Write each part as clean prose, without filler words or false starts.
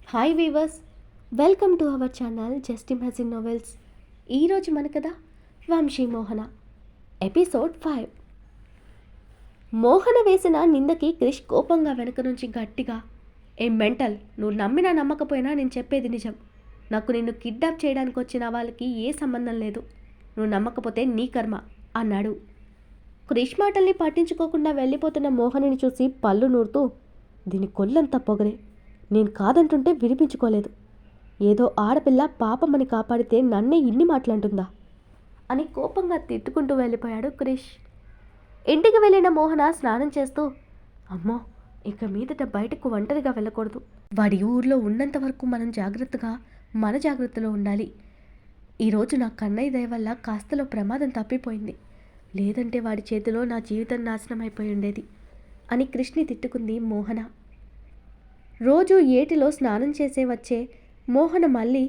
Hi weavers, welcome to our channel just imagine novels. ఈరోజు మన కథ వంశీ మోహన ఎపిసోడ్ 5. మోహన వేసిన నిందకి క్రిష్ కోపంగా వెనక నుంచి గట్టిగా, ఏ మెంటల్, నువ్వు నమ్మినా నమ్మకపోయినా నేను చెప్పేది నిజం. నాకు నిన్ను కిడ్నాప్ చేయడానికి వచ్చిన వాళ్ళకి ఏ సంబంధం లేదు. నువ్వు నమ్మకపోతే నీ కర్మ అన్నాడు. క్రిష్ మాటల్ని పట్టించుకోకుండా వెళ్ళిపోతున్న మోహనుని చూసి పళ్ళు నూరుతూ, దీని కొల్లంతా పొగరే, నేను కాదంటుంటే వినిపించుకోలేదు. ఏదో ఆడపిల్ల పాపమని కాపాడితే నన్నే ఇన్ని మాటలంటుందా అని కోపంగా తిట్టుకుంటూ వెళ్ళిపోయాడు క్రిష్. ఇంటికి వెళ్ళిన మోహన స్నానం చేస్తూ, అమ్మో, ఇక మీదట బయటకు ఒంటరిగా వెళ్ళకూడదు. వాడి ఊర్లో ఉన్నంత వరకు మనం మన జాగ్రత్తలో ఉండాలి. ఈరోజు నా కన్నయ్య దయ వల్ల కాస్తలో ప్రమాదం తప్పిపోయింది. లేదంటే వాడి చేతిలో నా జీవితం నాశనం అయిపోయి ఉండేది అని కృష్ణి తిట్టుకుంది మోహన. రోజు ఏటిలో స్నానం చేసే వచ్చే మోహన మళ్ళీ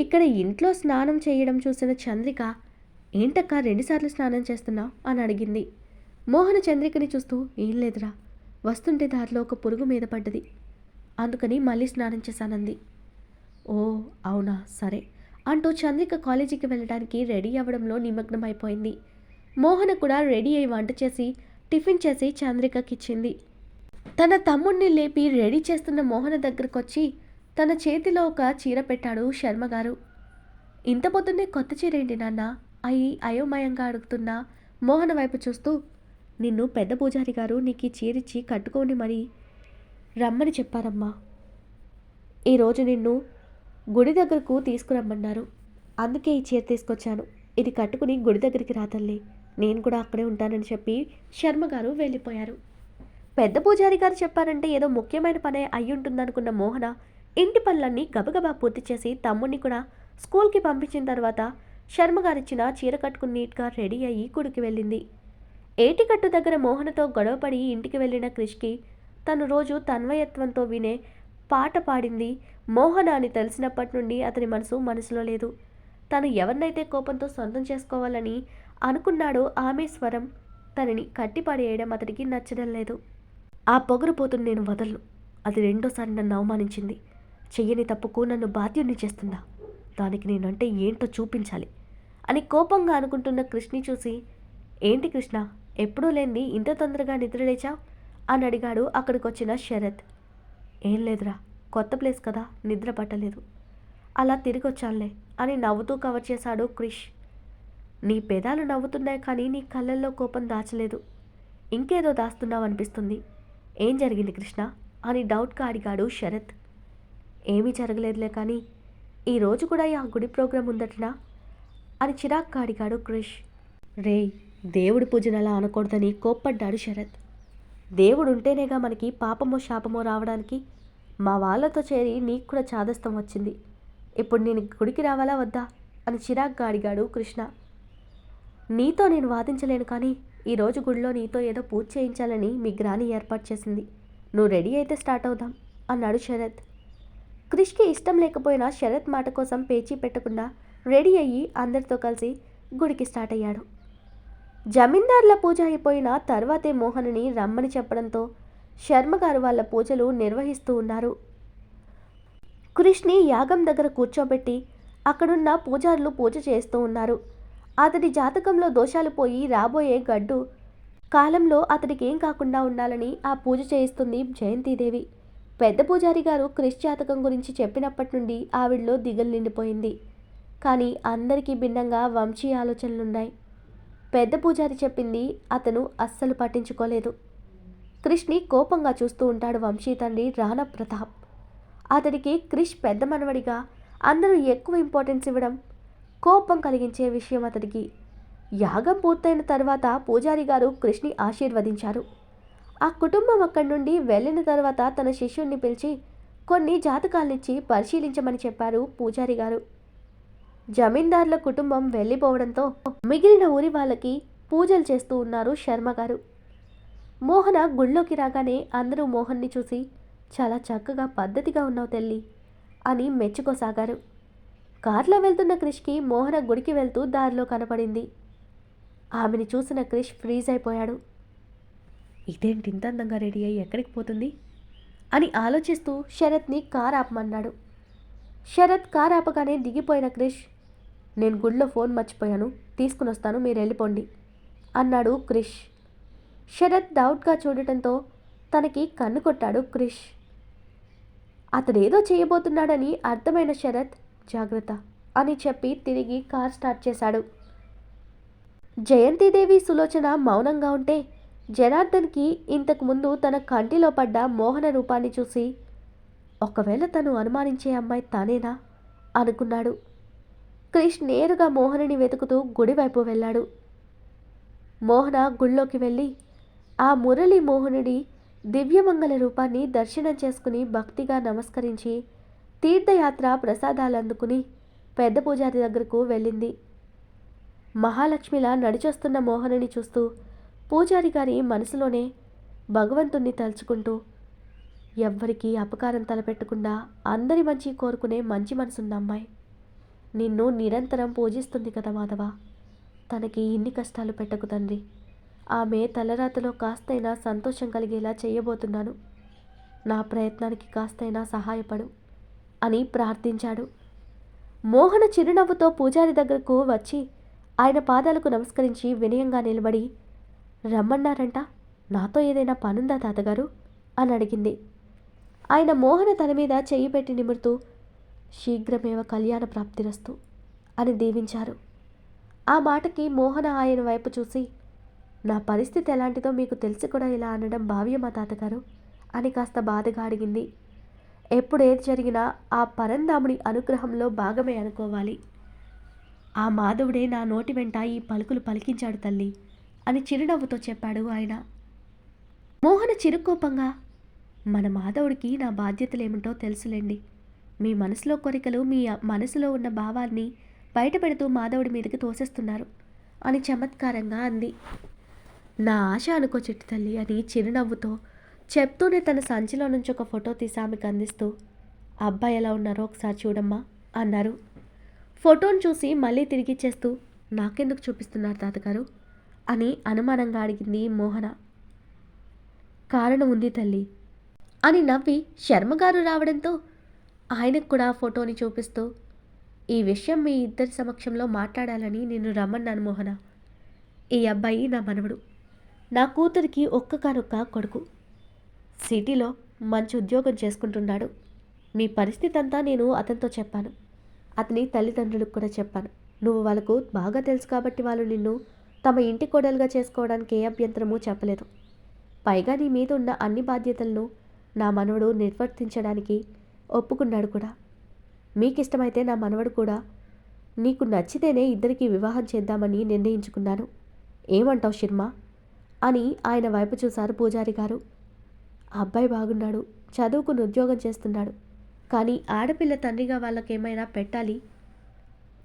ఇక్కడ ఇంట్లో స్నానం చేయడం చూసిన చంద్రిక, ఏంటక్క 2 సార్లు స్నానం చేస్తున్నావు అని అడిగింది. మోహన చంద్రికని చూస్తూ, ఏం లేదురా, వస్తుంటే దారిలో ఒక పురుగు మీద పడ్డది, అందుకని మళ్ళీ స్నానం చేశానంది. ఓ అవునా, సరే అంటూ చంద్రిక కాలేజీకి వెళ్ళడానికి రెడీ అవ్వడంలో నిమగ్నం అయిపోయింది. మోహన కూడా రెడీ అయి వంట చేసి టిఫిన్ చేసి చంద్రికకిచ్చింది. తన తమ్ముణ్ణి లేపి రెడీ చేస్తున్న మోహన దగ్గరకొచ్చి తన చేతిలో ఒక చీర పెట్టాడు శర్మగారు. ఇంత పొద్దున్నే కొత్త చీర ఏంటి నాన్న అయోమయంగా అడుగుతున్న మోహన వైపు చూస్తూ, నిన్ను పెద్ద పూజారి గారు నీకు ఈ చీరిచ్చి కట్టుకోని మరీ రమ్మని చెప్పారమ్మా. ఈరోజు నిన్ను గుడి దగ్గరకు తీసుకురమ్మన్నారు, అందుకే ఈ చీర తీసుకొచ్చాను. ఇది కట్టుకుని గుడి దగ్గరికి రాతల్లి, నేను కూడా అక్కడే ఉంటానని చెప్పి శర్మగారు వెళ్ళిపోయారు. పెద్ద పూజారి గారు చెప్పారంటే ఏదో ముఖ్యమైన పనే అయ్యుంటుందనుకున్న మోహన ఇంటి పనులన్నీ గబగబా పూర్తి చేసి తమ్ముడిని కూడా స్కూల్కి పంపించిన తర్వాత శర్మగారిచ్చిన చీర కట్టుకుని నీట్గా రెడీ అయ్యి గుడికి వెళ్ళింది. ఏటికట్టు దగ్గర మోహనతో గొడవపడి ఇంటికి వెళ్ళిన క్రిష్కి తను రోజు తన్వయత్వంతో వినే పాట పాడింది మోహన అని తెలిసినప్పటి నుండి అతని మనసులో లేదు. తను ఎవరినైతే కోపంతో సొంతం చేసుకోవాలని అనుకున్నాడో ఆమె స్వరం తనని కట్టిపడేయడం అతడికి నచ్చడం లేదు. ఆ పొగరుపోతుని నేను వదలను. అది రెండోసారి నన్ను అవమానించింది. చెయ్యని తప్పుకు నన్ను బాధ్యుణ్ణి చేస్తుందా, దానికి నేనంటే ఏంటో చూపించాలి అని కోపంగా అనుకుంటున్న కృష్ణని చూసి, ఏంటి కృష్ణ, ఎప్పుడూ లేనిది ఇంత తొందరగా నిద్రలేచావు అని అడిగాడు అక్కడికొచ్చిన శరత్. ఏం లేదురా, కొత్త ప్లేస్ కదా, నిద్ర పట్టలేదు, అలా తిరిగొచ్చానులే అని నవ్వుతూ కవర్ చేశాడు క్రిష్. నీ పెదాలు నవ్వుతున్నాయి కానీ నీ కళ్ళల్లో కోపం దాచలేదు, ఇంకేదో దాస్తున్నావు అనిపిస్తుంది. ఏం జరిగింది కృష్ణ అని డౌట్గా అడిగాడు శరత్. ఏమీ జరగలేదులే కానీ ఈరోజు కూడా ఆ గుడి ప్రోగ్రాం ఉందటనా అని చిరాక్గా అడిగాడు క్రిష్. రేయ్, దేవుడి పూజను అలా అనకూడదని కోప్పడ్డాడు శరత్. దేవుడు ఉంటేనేగా మనకి పాపమో శాపమో రావడానికి. మా వాళ్ళతో చేరి నీకు కూడా చాదస్తం వచ్చింది. ఇప్పుడు నేను గుడికి రావాలా వద్దా అని చిరాక్గా అడిగాడు కృష్ణ. నీతో నేను వాదించలేను కానీ ఈరోజు గుడిలో నీతో ఏదో పూజ చేయించాలని మీ గ్రాని ఏర్పాటు చేసింది. నువ్వు రెడీ అయితే స్టార్ట్ అవుదాం అన్నాడు శరత్. క్రిష్కి ఇష్టం లేకపోయినా శరత్ మాట కోసం పేచీ పెట్టకుండా రెడీ అయ్యి అందరితో కలిసి గుడికి స్టార్ట్ అయ్యాడు. జమీందార్ల పూజ అయిపోయిన తర్వాతే మోహన్ని రమ్మని చెప్పడంతో శర్మగారు వాళ్ళ పూజలు నిర్వహిస్తూ ఉన్నారు. క్రిష్ని యాగం దగ్గర కూర్చోబెట్టి అక్కడున్న పూజారులు పూజ చేస్తూ ఉన్నారు. అతడి జాతకంలో దోషాలు పోయి రాబోయే గడ్డు కాలంలో అతడికి ఏం కాకుండా ఉండాలని ఆ పూజ చేయిస్తుంది జయంతిదేవి. పెద్ద పూజారి గారు క్రిష్ జాతకం గురించి చెప్పినప్పటి నుండి ఆవిడలో దిగులు నిండిపోయింది. కానీ అందరికీ భిన్నంగా వంశీ ఆలోచనలున్నాయి. పెద్ద పూజారి చెప్పింది అతను అస్సలు పట్టించుకోలేదు. క్రిష్ని కోపంగా చూస్తూ ఉంటాడు వంశీ తండ్రి రాణా ప్రతాప్. అతడికి క్రిష్ పెద్ద మనవడిగా అందరూ ఎక్కువ ఇంపార్టెన్స్ ఇవ్వడం కోపం కలిగించే విషయం అతడికి. యాగం పూర్తయిన తర్వాత పూజారి గారు కృష్ణని ఆశీర్వదించారు. ఆ కుటుంబం అక్కడి నుండి వెళ్ళిన తర్వాత తన శిష్యుణ్ణి పిలిచి కొన్ని జాతకాలనిచ్చి పరిశీలించమని చెప్పారు పూజారి గారు. జమీందార్ల కుటుంబం వెళ్ళిపోవడంతో మిగిలిన ఊరి వాళ్ళకి పూజలు చేస్తూ ఉన్నారు శర్మగారు. మోహన గుళ్ళోకి రాగానే అందరూ మోహన్ని చూసి, చాలా చక్కగా పద్ధతిగా ఉన్నావు తెల్లి అని మెచ్చుకోసాగారు. కార్లో వెళ్తున్న క్రిష్కి మోహన గుడికి వెళ్తూ దారిలో కనపడింది. ఆమెని చూసిన క్రిష్ ఫ్రీజ్ అయిపోయాడు. ఇదేంటి ఇంత అందంగా రెడీ అయ్యి ఎక్కడికి పోతుంది అని ఆలోచిస్తూ శరత్ని కార్ ఆపమన్నాడు. శరత్ కార్ ఆపగానే దిగిపోయిన క్రిష్, నేను గుడిలో ఫోన్ మర్చిపోయాను, తీసుకుని వస్తాను, మీరు వెళ్ళిపోండి అన్నాడు క్రిష్. శరత్ డౌట్గా చూడటంతో తనకి కన్ను కొట్టాడు క్రిష్. అతడేదో చేయబోతున్నాడని అర్థమైన శరత్ జాగ్రత్త అని చెప్పి తిరిగి కార్ స్టార్ట్ చేశాడు. జయంతిదేవి సులోచన మౌనంగా ఉంటే జనార్దన్కి ఇంతకుముందు తన కంటిలో పడ్డ మోహన రూపాన్ని చూసి ఒకవేళ తను అనుమానించే అమ్మాయి తానేనా అనుకున్నాడు. క్రిష్ నేరుగా మోహనని వెతుకుతూ గుడివైపు వెళ్ళాడు. మోహన గుళ్ళోకి వెళ్ళి ఆ మురళీ మోహనుడి దివ్యమంగళ రూపాన్ని దర్శనం చేసుకుని భక్తిగా నమస్కరించి తీర్థయాత్ర ప్రసాదాలు అందుకుని పెద్ద పూజారి దగ్గరకు వెళ్ళింది. మహాలక్ష్మిలా నడిచొస్తున్న మోహనని చూస్తూ పూజారి గారి మనసులోనే భగవంతుణ్ణి తలుచుకుంటూ, ఎవ్వరికీ అపకారం తలపెట్టకుండా అందరి మంచి కోరుకునే మంచి మనసున్న అమ్మాయి, నిన్ను నిరంతరం పూజిస్తుంది కదా మాధవ, తనకి ఇన్ని కష్టాలు పెట్టకు తండ్రి, ఆమె తలరాతలో కాస్తైనా సంతోషం కలిగేలా చేయబోతున్నాను, నా ప్రయత్నానికి కాస్తైనా సహాయపడు అని ప్రార్థించాడు. మోహన చిరునవ్వుతో పూజారి దగ్గరకు వచ్చి ఆయన పాదాలకు నమస్కరించి వినయంగా నిలబడి, రమ్మన్నారంట, నాతో ఏదైనా పనుందా తాతగారు అని అడిగింది. ఆయన మోహన తల మీద చెయ్యి పెట్టి నిమురుతూ, శీఘ్రమేవ కళ్యాణ ప్రాప్తిరస్తు అని దీవించారు. ఆ మాటకి మోహన ఆయన వైపు చూసి, నా పరిస్థితి ఎలాంటిదో మీకు తెలిసి కూడా ఇలా అనడం భావ్యమా తాతగారు అని కాస్త బాధగా అడిగింది. ఎప్పుడు ఏది జరిగినా ఆ పరంధాముడి అనుగ్రహంలో భాగమే అనుకోవాలి. ఆ మాధవుడే నా నోటి వెంట ఈ పలుకులు పలికించాడు తల్లి అని చిరునవ్వుతో చెప్పాడు ఆయన. మోహన చిరుకోపంగా, మన మాధవుడికి నా బాధ్యతలేమిటో తెలుసులేండి, మీ మనసులో కోరికలు, మీ మనసులో ఉన్న భావాల్ని బయట పెడుతూ మాధవుడి మీదకి తోసేస్తున్నారు అని చమత్కారంగా అంది. నా ఆశ అనుకో చిట్టి తల్లి అని చిరునవ్వుతో చెప్తూనే తన సంచిలో నుంచి ఒక ఫోటో తీసి ఆమెకు అందిస్తూ, అబ్బాయి ఎలా ఉన్నారో ఒకసారి చూడమ్మా అన్నారు. ఫోటోను చూసి మళ్ళీ తిరిగిచ్చేస్తూ, నాకెందుకు చూపిస్తున్నారు తాతగారు అని అనుమానంగా అడిగింది మోహన. కారణం ఉంది తల్లి అని నవ్వి శర్మగారు రావడంతో ఆయనకు కూడా ఫోటోని చూపిస్తూ, ఈ విషయం మీ ఇద్దరి సమక్షంలో మాట్లాడాలని నిన్ను రమ్మన్నాను మోహన. ఈ అబ్బాయి నా మనవడు, నా కూతురికి ఒక్కగానొక్క కొడుకు, సిటీలో మంచి ఉద్యోగం చేసుకుంటున్నాడు. మీ పరిస్థితి అంతా నేను అతనితో చెప్పాను, అతని తల్లిదండ్రులకు కూడా చెప్పాను. నువ్వు వాళ్ళకు బాగా తెలుసు కాబట్టి వాళ్ళు నిన్ను తమ ఇంటి కోడలుగా చేసుకోవడానికి ఏ అభ్యంతరమూ చెప్పలేదు. పైగా నీ మీద ఉన్న అన్ని బాధ్యతలను నా మనవడు నిర్వర్తించడానికి ఒప్పుకున్నాడు కూడా. మీకు ఇష్టమైతే నా మనవడు కూడా నీకు నచ్చితేనే ఇద్దరికి వివాహం చేద్దామని నిర్ణయించుకున్నాను. ఏమంటావు శర్మ అని ఆయన వైపు చూశారు పూజారి గారు. అబ్బాయి బాగున్నాడు, చదువుకుని ఉద్యోగం చేస్తున్నాడు, కానీ ఆడపిల్ల తండ్రిగా వాళ్ళకేమైనా పెట్టాలి,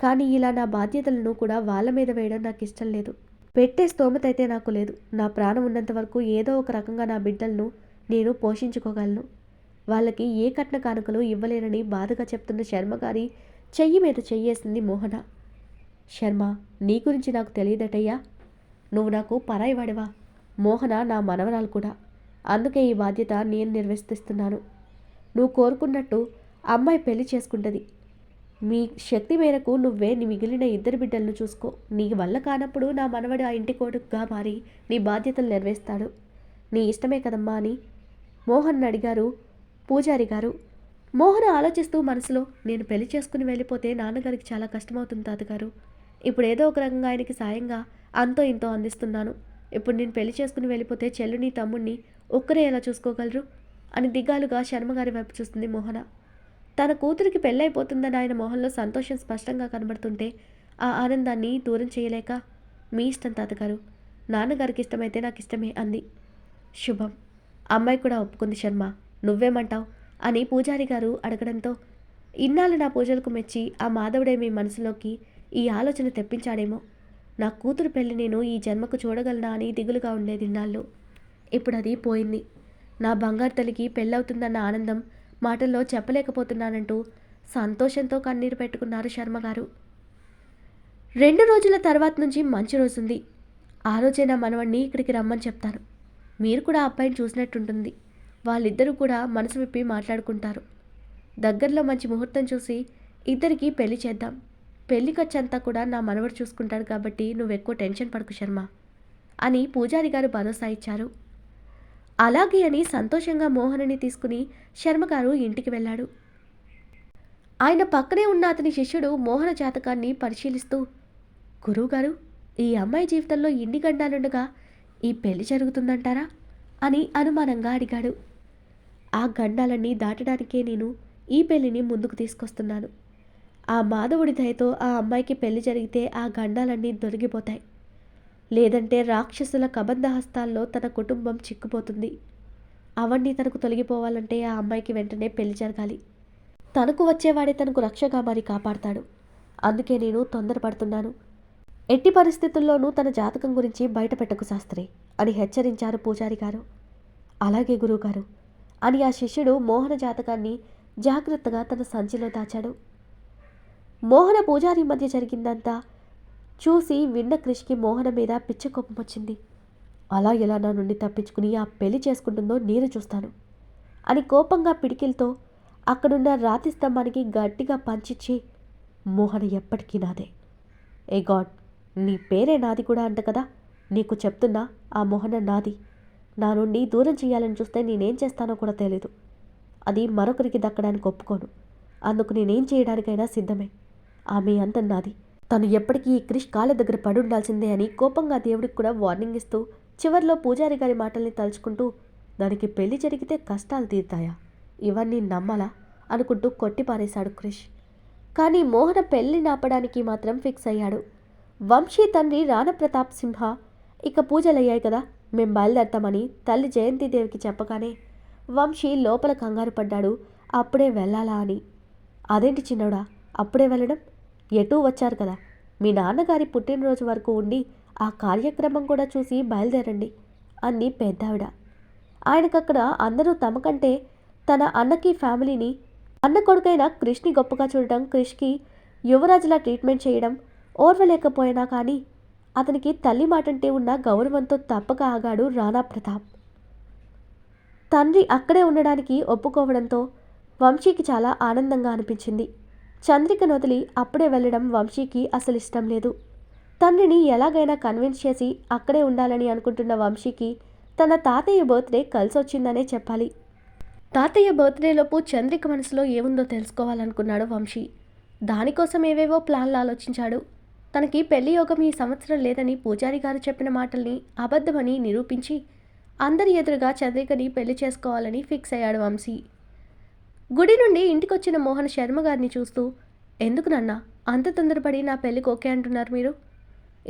కానీ ఇలా నా బాధ్యతలను కూడా వాళ్ళ మీద వేయడం నాకు ఇష్టం లేదు. పెట్టే స్తోమత అయితే నాకు లేదు. నా ప్రాణం ఉన్నంత వరకు ఏదో ఒక రకంగా నా బిడ్డలను నేను పోషించుకోగలను. వాళ్ళకి ఏ కట్న కానుకలు ఇవ్వలేనని బాధగా చెప్తున్న శర్మగారి చెయ్యి మీద చెయ్యేసింది మోహన. శర్మ, నీ గురించి నాకు తెలియదటయ్యా, నువ్వు నాకు పరాయివాడివా. మోహన నా మనవరాలు కూడా, అందుకే ఈ బాధ్యత నేను నిర్వర్తిస్తున్నాను. నువ్వు కోరుకున్నట్టు అమ్మాయి పెళ్లి చేసుకుంటుంది. మీ శక్తి మేరకు నువ్వే నీ మిగిలిన ఇద్దరు బిడ్డలను చూసుకో. నీ వల్ల కానప్పుడు నా మనవడు ఆ ఇంటి కొడుకుగా మారి నీ బాధ్యతలు నెరవేరుస్తాడు. నీ ఇష్టమే కదమ్మా అని మోహన్ అడిగారు పూజారి గారు. మోహన్ ఆలోచిస్తూ మనసులో, నేను పెళ్లి చేసుకుని వెళ్ళిపోతే నాన్నగారికి చాలా కష్టమవుతుంది తాతగారు. ఇప్పుడు ఏదో ఒక రకంగా ఆయనకి సాయంగా అంతో ఇంతో అందిస్తున్నాను. ఇప్పుడు నేను పెళ్లి చేసుకుని వెళ్ళిపోతే చెల్లుని తమ్ముడిని ఒక్కరే ఎలా చూసుకోగలరు అని దిగాలుగా శర్మగారి వైపు చూస్తుంది మోహన. తన కూతురికి పెళ్ళైపోతుందని ఆయన మొహంలో సంతోషం స్పష్టంగా కనబడుతుంటే ఆ ఆనందాన్ని దూరం చేయలేక, మీ ఇష్టం తాతగారు, నాన్నగారికి ఇష్టమైతే నాకు ఇష్టమే అంది. శుభం. అమ్మాయి కూడా ఒప్పుకుంది శర్మ, నువ్వేమంటావు అని పూజారి గారు అడగడంతో, ఇన్నాళ్ళు నా పూజలకు మెచ్చి ఆ మాధవుడే మీ మనసులోకి ఈ ఆలోచన తెప్పించాడేమో. నా కూతురు పెళ్లి నేను ఈ జన్మకు చూడగలనా అని దిగులుగా ఉండేది ఇన్నాళ్ళు. ఇప్పుడు అది పోయింది. నా బంగారు తల్లికి పెళ్ళవుతుందన్న ఆనందం మాటల్లో చెప్పలేకపోతున్నానంటూ సంతోషంతో కన్నీరు పెట్టుకున్నారు శర్మగారు. 2 రోజుల తర్వాత నుంచి మంచి రోజుంది. ఆ రోజే నా మనవణ్ణి ఇక్కడికి రమ్మని చెప్తాను. మీరు కూడా అబ్బాయిని చూసినట్టుంటుంది. వాళ్ళిద్దరూ కూడా మనసు విప్పి మాట్లాడుకుంటారు. దగ్గరలో మంచి ముహూర్తం చూసి ఇద్దరికీ పెళ్లి చేద్దాం. పెళ్లి ఖర్చంతా కూడా నా మనవడు చూసుకుంటాడు కాబట్టి నువ్వెక్కువ టెన్షన్ పడకు శర్మ అని పూజారి గారు భరోసా ఇచ్చారు. అలాగే అని సంతోషంగా మోహనని తీసుకుని శర్మగారు ఇంటికి వెళ్ళాడు. ఆయన పక్కనే ఉన్న అతని శిష్యుడు మోహన జాతకాన్ని పరిశీలిస్తూ, గురువుగారు, ఈ అమ్మాయి జీవితంలో ఇన్ని గండాలుండగా ఈ పెళ్లి జరుగుతుందంటారా అని అనుమానంగా అడిగాడు. ఆ గండాలన్నీ దాటడానికే నేను ఈ పెళ్లిని ముందుకు తీసుకొస్తున్నాను. ఆ మాధవుడి దయతో ఆ అమ్మాయికి పెళ్లి జరిగితే ఆ గండాలన్నీ దొరికిపోతాయి. లేదంటే రాక్షసుల కబంధ హస్తాల్లో తన కుటుంబం చిక్కుపోతుంది. అవన్నీ తనకు తొలగిపోవాలంటే ఆ అమ్మాయికి వెంటనే పెళ్లి జరగాలి. తనకు వచ్చేవాడే తనకు రక్షగా మరి కాపాడతాడు. అందుకే నేను తొందరపడుతున్నాను. ఎట్టి పరిస్థితుల్లోనూ తన జాతకం గురించి బయటపెట్టకు శాస్త్రి అని హెచ్చరించారు పూజారి గారు. అలాగే గురువుగారు అని ఆ శిష్యుడు మోహన జాతకాన్ని జాగ్రత్తగా తన సంచిలో దాచాడు. మోహన పూజారి మధ్య జరిగిందంతా చూసి విన్న క్రిష్కి మోహన మీద పిచ్చ కోపం వచ్చింది. అలా ఎలా నా నుండి తప్పించుకుని ఆ పెళ్లి చేసుకుంటుందో నేను చూస్తాను అని కోపంగా పిడికిలతో అక్కడున్న రాతి స్తంభానికి గట్టిగా పంచిచ్చి, మోహన ఎప్పటికీ నాదే. ఏ గాడ్, నీ పేరే నాది కూడా అంట కదా, నీకు చెప్తున్నా ఆ మోహన నాది. నా నుండి దూరం చేయాలని చూస్తే నేనేం చేస్తానో కూడా తెలీదు. అది మరొకరికి దక్కడానికి ఒప్పుకోను. అందుకు నేనేం చేయడానికైనా సిద్ధమే. ఆమె అంత నాది. తను ఎప్పటికీ ఈ క్రిష్ కాళ్ళ దగ్గర పడి ఉండాల్సిందే అని కోపంగా దేవుడికి కూడా వార్నింగ్ ఇస్తూ చివర్లో పూజారి గారి మాటల్ని తలుచుకుంటూ, దానికి పెళ్లి జరిగితే కష్టాలు తీరుతాయా, ఇవన్నీ నమ్మాలా అనుకుంటూ కొట్టిపారేశాడు క్రిష్. కానీ మోహన పెళ్లి నాపడానికి మాత్రం ఫిక్స్ అయ్యాడు. వంశీ తండ్రి రాణప్రతాప్ సింహ ఇక పూజలయ్యాయి కదా, మేం బయలుదేరతామని తల్లి జయంతిదేవికి చెప్పగానే వంశీ లోపల కంగారు పడ్డాడు, అప్పుడే వెళ్ళాలా అని. అదేంటి చిన్నోడా, అప్పుడే వెళ్ళడం? ఎటూ వచ్చారు కదా, మీ నాన్నగారి పుట్టినరోజు వరకు ఉండి ఆ కార్యక్రమం కూడా చూసి బయలుదేరండి అంది పెద్దావిడ. ఆయనకక్కడ అందరూ తమకంటే తన అన్నకి ఫ్యామిలీని, అన్న కొడుకైన క్రిష్ని గొప్పగా చూడడం, క్రిష్కి యువరాజులా ట్రీట్మెంట్ చేయడం ఓర్వలేకపోయినా కానీ అతనికి తల్లి మాటంటే ఉన్న గౌరవంతో తప్పక ఆగాడు రాణా ప్రతాప్. తండ్రి అక్కడే ఉండడానికి ఒప్పుకోవడంతో వంశీకి చాలా ఆనందంగా అనిపించింది. చంద్రికను వదిలి అప్పుడే వెళ్ళడం వంశీకి అసలు ఇష్టం లేదు. తండ్రిని ఎలాగైనా కన్విన్స్ చేసి అక్కడే ఉండాలని అనుకుంటున్న వంశీకి తన తాతయ్య బర్త్డే కలిసొచ్చిందనే చెప్పాలి. తాతయ్య బర్త్డేలోపు చంద్రిక మనసులో ఏముందో తెలుసుకోవాలనుకున్నాడు వంశీ. దానికోసం ఏవేవో ప్లాన్లు ఆలోచించాడు. తనకి పెళ్లి యోగం ఈ సంవత్సరం లేదని పూజారి గారు చెప్పిన మాటల్ని అబద్ధమని నిరూపించి అందరి ఎదురుగా చంద్రికని పెళ్లి చేసుకోవాలని ఫిక్స్ అయ్యాడు వంశీ. గుడి నుండి ఇంటికొచ్చిన మోహన్ శర్మ గారిని చూస్తూ, ఎందుకు నాన్న అంత తొందరపడి నా పెళ్ళికి ఓకే అంటున్నారు మీరు?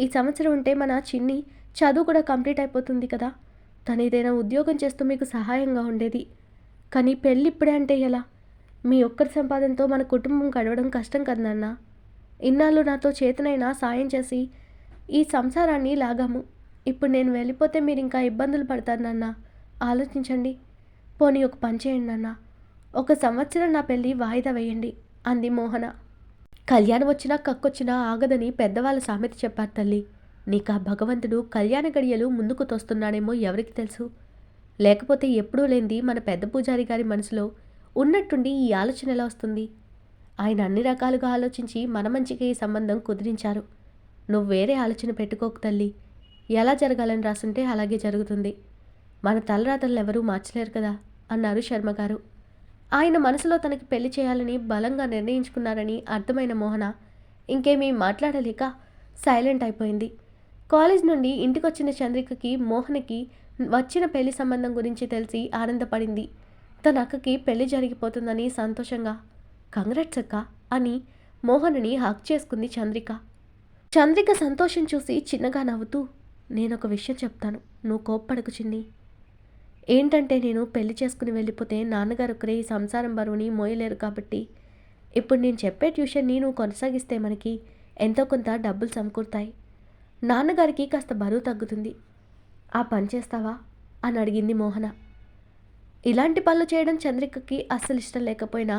ఈ సంవత్సరం ఉంటే మన చిన్ని చదువు కూడా కంప్లీట్ అయిపోతుంది కదా, తను ఏదైనా ఉద్యోగం చేస్తూ మీకు సహాయంగా ఉండేది. కానీ పెళ్ళి ఇప్పుడే అంటే ఎలా? మీ ఒక్కరి సంపాదనతో మన కుటుంబం గడవడం కష్టం కదా నాన్న. ఇన్నాళ్ళు నాతో చేతనైనా సాయం చేసి ఈ సంసారాన్ని లాగాము. ఇప్పుడు నేను వెళ్ళిపోతే మీరు ఇంకా ఇబ్బందులు పడతారు నాన్న, ఆలోచించండి. పోనీ ఒక పని చేయండి నాన్న, 1 సంవత్సరం నా పెళ్ళి వాయిదా వేయండి అంది మోహన. కళ్యాణం వచ్చినా కక్కొచ్చినా ఆగదని పెద్దవాళ్ళ సామెత చెప్పారు తల్లి. నీకా భగవంతుడు కళ్యాణ గడియలు ముందుకు తోస్తున్నాడేమో ఎవరికి తెలుసు. లేకపోతే ఎప్పుడూ లేనిది మన పెద్ద పూజారి గారి మనసులో ఉన్నట్టుండి ఈ ఆలోచన ఎలా వస్తుంది? ఆయన అన్ని రకాలుగా ఆలోచించి మన మంచిగా ఈ సంబంధం కుదిరించారు. నువ్వు వేరే ఆలోచన పెట్టుకోకు తల్లి. ఎలా జరగాలని రాసుంటే అలాగే జరుగుతుంది. మన తలరాతలను ఎవరూ మార్చలేరు కదా అన్నారు శర్మగారు. ఆయన మనసులో తనకి పెళ్లి చేయాలని బలంగా నిర్ణయించుకున్నారని అర్థమైన మోహన ఇంకేమీ మాట్లాడలేక సైలెంట్ అయిపోయింది. కాలేజ్ నుండి ఇంటికొచ్చిన చంద్రికకి మోహన్కి వచ్చిన పెళ్లి సంబంధం గురించి తెలిసి ఆనందపడింది. తన అక్కకి పెళ్లి జరిగిపోతుందని సంతోషంగా, కంగ్రాట్స్ అక్క అని మోహన్ని హక్ చేసుకుంది చంద్రిక. చంద్రిక సంతోషం చూసి చిన్నగా నవ్వుతూ, నేనొక విషయం చెప్తాను, నువ్వు కోప్పడకు చిన్ని. ఏంటంటే నేను పెళ్లి చేసుకుని వెళ్ళిపోతే నాన్నగారు ఒకరే ఈ సంసారం బరువుని మోయలేరు కాబట్టి ఇప్పుడు నేను చెప్పే ట్యూషన్ని నువ్వు కొనసాగిస్తే మనకి ఎంతో కొంత డబ్బులు సమకూరుతాయి. నాన్నగారికి కాస్త బరువు తగ్గుతుంది. ఆ పని చేస్తావా అని అడిగింది మోహన. ఇలాంటి పనులు చేయడం చంద్రికకి అస్సలు ఇష్టం లేకపోయినా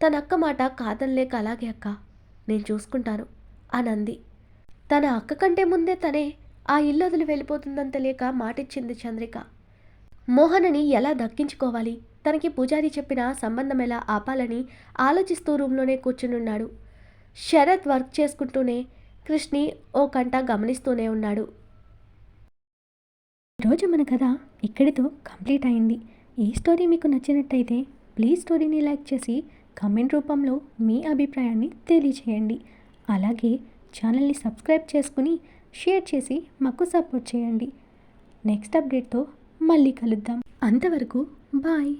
తన అక్క మాట కాదనలేక అలాగే అక్క, నేను చూసుకుంటాను అని అంది. తన అక్క కంటే ముందే తనే ఆ ఇల్లు వదిలి వెళ్ళిపోతుందని తెలియక మాటిచ్చింది చంద్రిక. మోహనని ఎలా దక్కించుకోవాలి, తనకి పూజారి చెప్పిన సంబంధం ఎలా ఆపాలని ఆలోచిస్తూ రూమ్లోనే కూర్చునున్నాడు. శరత్ వర్క్ చేసుకుంటూనే కృష్ణి ఓ కంట గమనిస్తూనే ఉన్నాడు. ఈరోజు మన కథ ఇక్కడితో కంప్లీట్ అయింది. ఈ స్టోరీ మీకు నచ్చినట్టయితే ప్లీజ్ స్టోరీని లైక్ చేసి కామెంట్ రూపంలో మీ అభిప్రాయాన్ని తెలియచేయండి. అలాగే ఛానల్ని సబ్స్క్రైబ్ చేసుకుని షేర్ చేసి మాకు సపోర్ట్ చేయండి. నెక్స్ట్ అప్డేట్తో మళ్ళీ కలుద్దాం. అంతవరకు బాయ్.